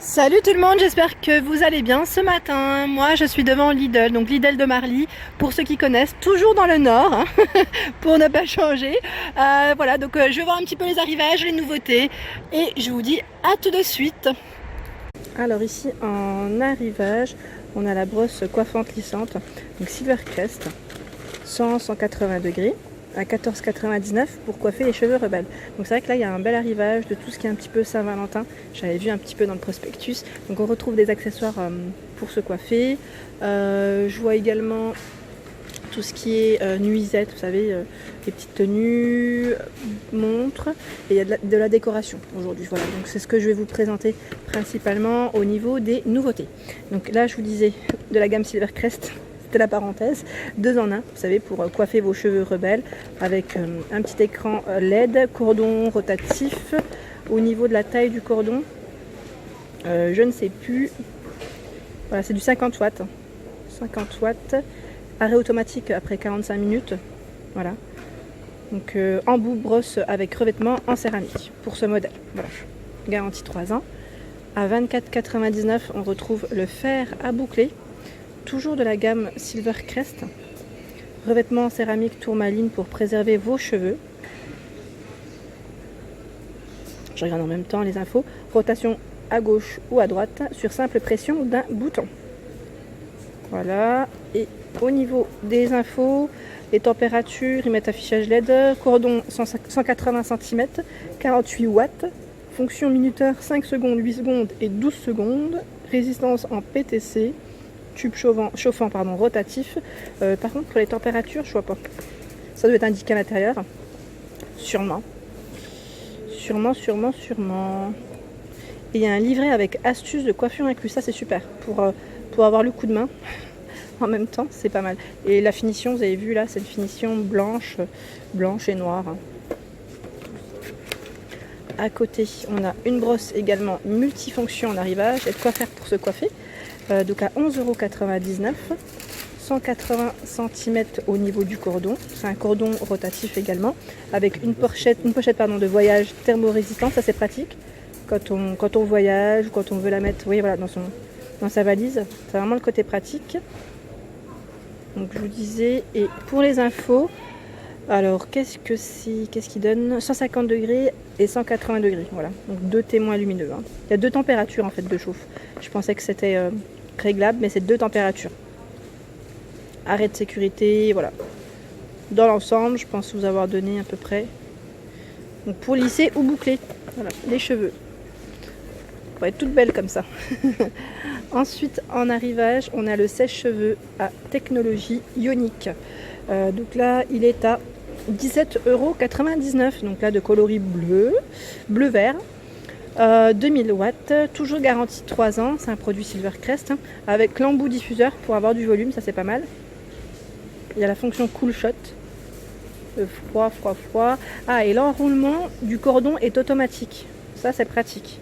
Salut tout le monde, j'espère que vous allez bien. Ce matin, moi je suis devant Lidl, donc Lidl de Marly, pour ceux qui connaissent, toujours dans le nord, hein, pour ne pas changer. Voilà, donc je vais voir un petit peu les arrivages, les nouveautés, et je vous dis à tout de suite. Alors ici en arrivage, on a la brosse coiffante lissante, donc Silvercrest, 100-180 degrés. À 14,99 pour coiffer les cheveux rebelles. Donc c'est vrai que là il y a un bel arrivage de tout ce qui est un petit peu Saint-Valentin. J'avais vu un petit peu dans le prospectus. Donc on retrouve des accessoires pour se coiffer. Je vois également tout ce qui est nuisette, vous savez, les petites tenues, montres, et il y a de la décoration aujourd'hui. Voilà, donc c'est ce que je vais vous présenter principalement au niveau des nouveautés. Donc là je vous disais de la gamme Silvercrest. C'était la parenthèse, 2 en 1, vous savez, pour coiffer vos cheveux rebelles avec un petit écran LED, cordon rotatif. Au niveau de la taille du cordon, je ne sais plus. Voilà, c'est du 50 watts. 50 watts, arrêt automatique après 45 minutes. Voilà. Donc embout brosse avec revêtement en céramique pour ce modèle. Voilà. Garantie 3 ans. À 24,99 €, on retrouve le fer à boucler. Toujours de la gamme Silvercrest, revêtement en céramique tourmaline pour préserver vos cheveux. Je regarde en même temps les infos. Rotation à gauche ou à droite sur simple pression d'un bouton. Voilà. Et au niveau des infos, les températures, ils mettent affichage LED, cordon 180 cm, 48 watts, fonction minuteur 5 secondes, 8 secondes et 12 secondes, résistance en PTC. Tube chauffant rotatif. Par contre pour les températures je vois pas, ça doit être indiqué à l'intérieur, sûrement. Et il y a un livret avec astuces de coiffure inclus, ça c'est super pour avoir le coup de main en même temps, c'est pas mal. Et la finition, vous avez vu là, c'est une finition blanche et noire. À côté on a une brosse également multifonction en arrivage, et de quoi faire pour se coiffer. Donc à 11,99 €, 180 cm au niveau du cordon. C'est un cordon rotatif également, avec une pochette de voyage thermorésistante. Ça c'est pratique quand on voyage ou quand on veut la mettre, oui, voilà, dans sa valise. C'est vraiment le côté pratique. Donc je vous disais, et pour les infos, alors qu'est-ce qui donne 150 degrés et 180 degrés, voilà, donc 2 témoins lumineux, hein. Il y a 2 températures en fait de chauffe. Je pensais que c'était réglable, mais c'est 2 températures. Arrêt de sécurité, voilà. Dans l'ensemble, je pense vous avoir donné à peu près. Donc pour lisser ou boucler, voilà, les cheveux. Pour être toute belle comme ça. Ensuite, en arrivage, on a le sèche-cheveux à technologie ionique. Donc là, il est à 17,99 €. Donc là, de coloris bleu-vert. 2000 watts, toujours garantie 3 ans, c'est un produit Silvercrest, hein, avec l'embout diffuseur pour avoir du volume, ça c'est pas mal. Il y a la fonction Cool Shot, froid. Ah, et l'enroulement du cordon est automatique, ça c'est pratique,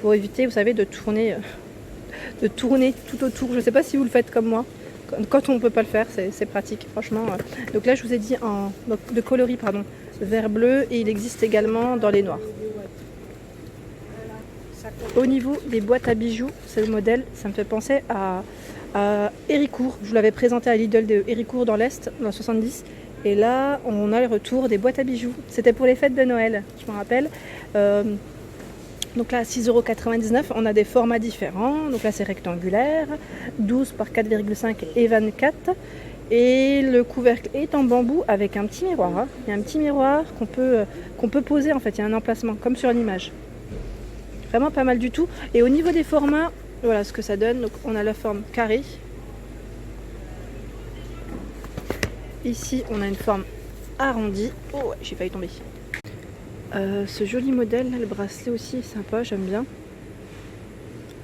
pour éviter, vous savez, de tourner tout autour. Je sais pas si vous le faites comme moi, quand on peut pas le faire, c'est pratique, franchement. Donc là je vous ai dit de coloris vert bleu, et il existe également dans les noirs. Au niveau des boîtes à bijoux, c'est le modèle, ça me fait penser à Héricourt. Je vous l'avais présenté à Lidl de Héricourt dans l'Est, dans 70. Et là, on a le retour des boîtes à bijoux. C'était pour les fêtes de Noël, je me rappelle. Donc là, 6,99 €, on a des formats différents. Donc là, c'est rectangulaire, 12 par 4,5 et 24. Et le couvercle est en bambou avec un petit miroir, hein. Il y a un petit miroir qu'on peut poser, en fait, il y a un emplacement, comme sur l'image. Vraiment pas mal du tout. Et au niveau des formats, voilà ce que ça donne. Donc on a la forme carrée. Ici on a une forme arrondie. Oh ouais, j'ai failli tomber. Ce joli modèle, le bracelet aussi est sympa, j'aime bien.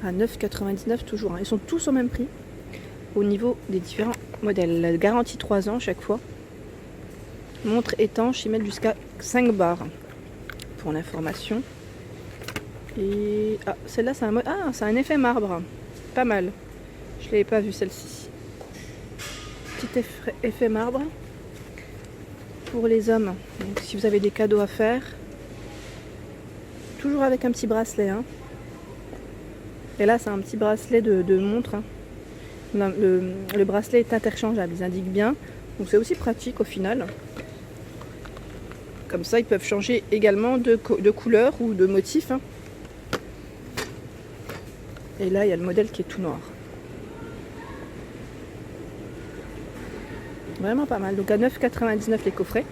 À 9,99 € toujours, hein. Ils sont tous au même prix. Au niveau des différents modèles. La garantie 3 ans chaque fois. Montre étanche, ils mettent jusqu'à 5 bars. Pour l'information. Et celle-là c'est un effet marbre, pas mal. Je l'avais pas vu celle-ci. Petit effet marbre pour les hommes. Donc si vous avez des cadeaux à faire, toujours avec un petit bracelet, hein. Et là c'est un petit bracelet de montre, hein. Le bracelet est interchangeable, ils indiquent bien. Donc c'est aussi pratique au final. Comme ça ils peuvent changer également de couleur ou de motif, hein. Et là il y a le modèle qui est tout noir. Vraiment pas mal. Donc à 9,99 € les coffrets.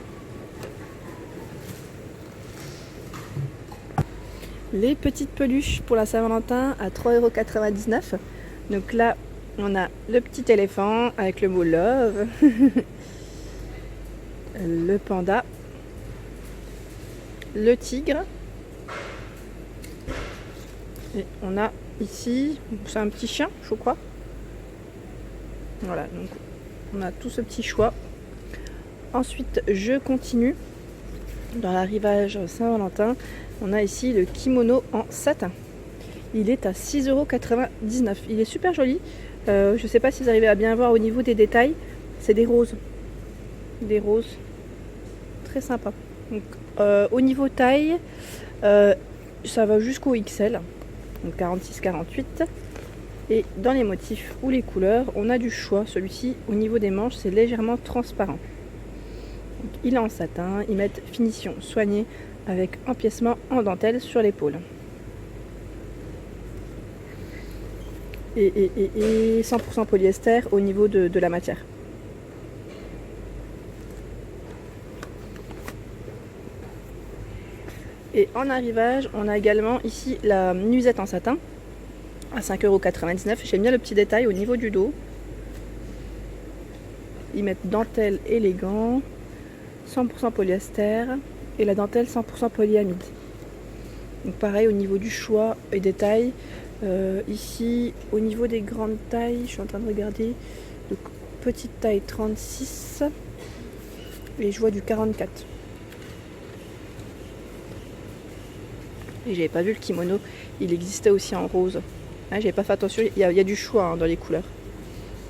Les petites peluches pour la Saint-Valentin à 3,99 €. Donc là, on a le petit éléphant avec le mot love, le panda, le tigre. Et on a ici, c'est un petit chien, je crois. Voilà, donc on a tout ce petit choix. Ensuite, je continue dans l'arrivage Saint-Valentin. On a ici le kimono en satin. Il est à 6,99 €. Il est super joli. Je ne sais pas si vous arrivez à bien voir au niveau des détails. C'est des roses. Des roses. Très sympa. Donc, au niveau taille, ça va jusqu'au XL. Donc 46-48. Et dans les motifs ou les couleurs, on a du choix. Celui-ci, au niveau des manches, c'est légèrement transparent. Donc, il est en satin. Ils mettent finition soignée avec empiècement en dentelle sur l'épaule. Et 100% polyester au niveau de la matière. Et en arrivage, on a également ici la nuisette en satin à 5,99 €. J'aime bien le petit détail au niveau du dos. Ils mettent dentelle élégant, 100% polyester. Et la dentelle 100% polyamide. Donc pareil au niveau du choix et des tailles. Ici au niveau des grandes tailles, je suis en train de regarder. Donc petite taille 36 et je vois du 44. Et j'avais pas vu le kimono, il existait aussi en rose. Hein, j'avais pas fait attention, il y a du choix, hein, dans les couleurs.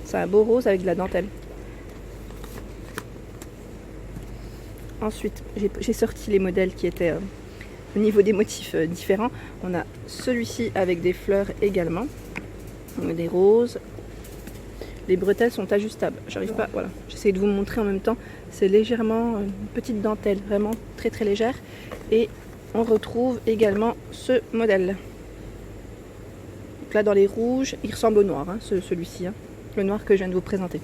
C'est un beau rose avec de la dentelle. Ensuite, j'ai sorti les modèles qui étaient au niveau des motifs différents. On a celui-ci avec des fleurs également, des roses. Les bretelles sont ajustables. J'arrive pas, voilà. J'essaie de vous montrer en même temps. C'est légèrement une petite dentelle, vraiment très très légère. Et on retrouve également ce modèle. Donc là, dans les rouges, il ressemble au noir, hein, celui-ci, hein, le noir que je viens de vous présenter.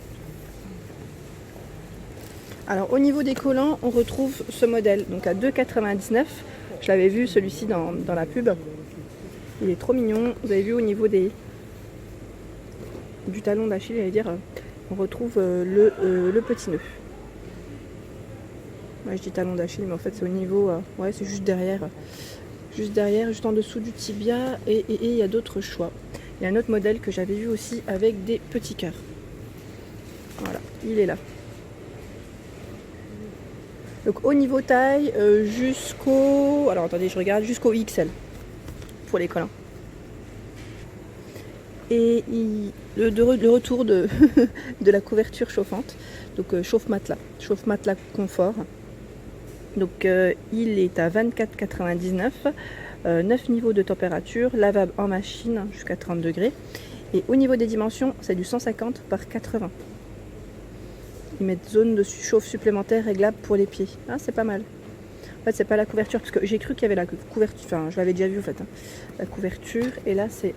Alors au niveau des collants, on retrouve ce modèle, donc à 2,99 €. Je l'avais vu celui-ci dans la pub. Il est trop mignon. Vous avez vu au niveau du talon d'Achille, j'allais dire, on retrouve le petit nœud. Moi je dis talon d'Achille, mais en fait c'est au niveau, ouais, c'est juste derrière, juste en dessous du tibia. Et il y a d'autres choix. Il y a un autre modèle que j'avais vu aussi avec des petits cœurs. Voilà, il est là. Donc au niveau taille, jusqu'au... Alors attendez, je regarde, jusqu'au XL pour les collants. Et le retour de la couverture chauffante. Donc chauffe-matelas confort. Donc il est à 24,99 €. 9 niveaux de température, lavable en machine jusqu'à 30 degrés. Et au niveau des dimensions, c'est du 150 par 80. Ils mettent zone de chauffe supplémentaire réglable pour les pieds. Ah, c'est pas mal. En fait, c'est pas la couverture, parce que j'ai cru qu'il y avait la couverture. Enfin, je l'avais déjà vu en fait, hein, la couverture. Et là, c'est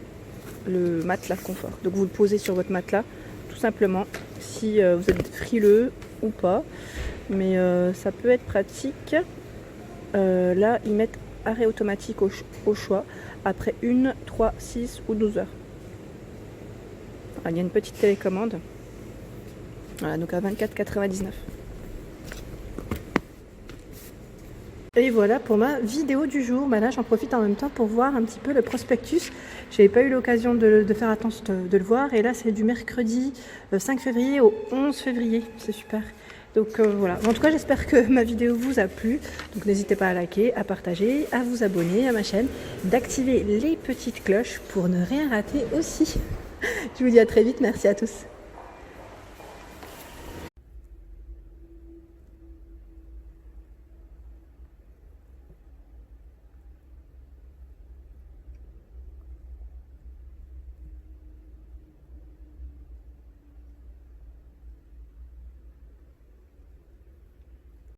le matelas confort. Donc, vous le posez sur votre matelas, tout simplement, si vous êtes frileux ou pas. Mais ça peut être pratique. Là, ils mettent arrêt automatique au choix après 1, 3, 6 ou 12 heures. Alors, il y a une petite télécommande. Voilà, donc à 24,99 €. Et voilà pour ma vidéo du jour. Bah là, j'en profite en même temps pour voir un petit peu le prospectus. J'avais pas eu l'occasion de faire attention de le voir. Et là, c'est du mercredi 5 février au 11 février. C'est super. Donc voilà. En tout cas, j'espère que ma vidéo vous a plu. Donc n'hésitez pas à liker, à partager, à vous abonner à ma chaîne, d'activer les petites cloches pour ne rien rater aussi. Je vous dis à très vite. Merci à tous.